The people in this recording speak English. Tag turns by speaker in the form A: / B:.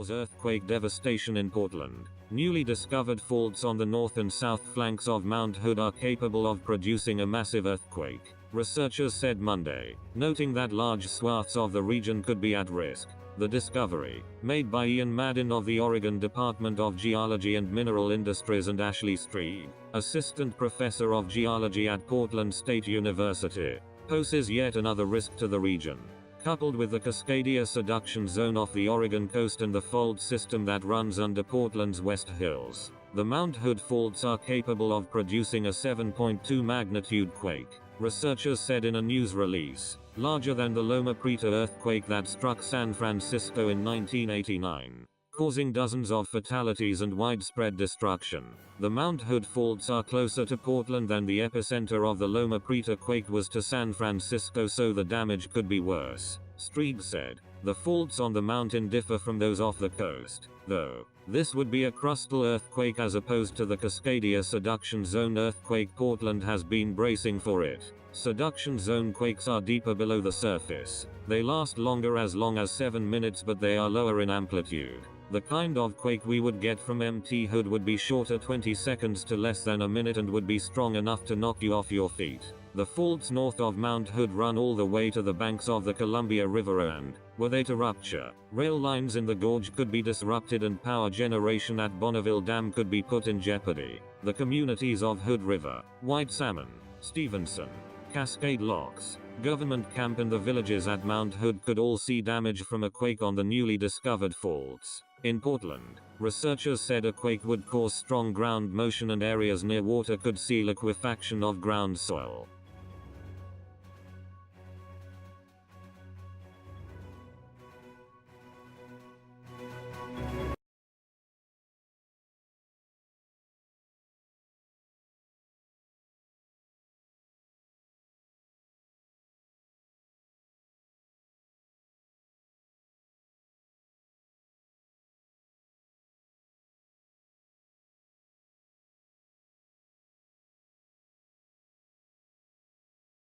A: cause earthquake devastation in Portland. Newly discovered faults on the north and south flanks of Mount Hood are capable of producing a massive earthquake, researchers said Monday, noting that large swaths of the region could be at risk. The discovery, made by Ian Madden of the Oregon Department of Geology and Mineral Industries and Ashley Streed, assistant professor of geology at Portland State University, poses yet another risk to the region. Coupled with the Cascadia subduction zone off the Oregon coast and the fault system that runs under Portland's West Hills, the Mount Hood faults are capable of producing a 7.2 magnitude quake, researchers said in a news release, larger than the Loma Prieta earthquake that struck San Francisco in 1989, causing dozens of fatalities and widespread destruction. The Mount Hood faults are closer to Portland than the epicenter of the Loma Prieta quake was to San Francisco, so the damage could be worse, Streeg said. The faults on the mountain differ from those off the coast, though. This would be a crustal earthquake as opposed to the Cascadia subduction zone earthquake. Portland has been bracing for it. Subduction zone quakes are deeper below the surface. They last longer, as long as 7 minutes, but they are lower in amplitude. The kind of quake we would get from Mt. Hood would be shorter, 20 seconds to less than a minute, and would be strong enough to knock you off your feet. The faults north of Mount Hood run all the way to the banks of the Columbia River, and, were they to rupture, rail lines in the gorge could be disrupted and power generation at Bonneville Dam could be put in jeopardy. The communities of Hood River, White Salmon, Stevenson, Cascade Locks, Government Camp, and the villages at Mount Hood could all see damage from a quake on the newly discovered faults. In Portland, researchers said a quake would cause strong ground motion and areas near water could see liquefaction of ground soil.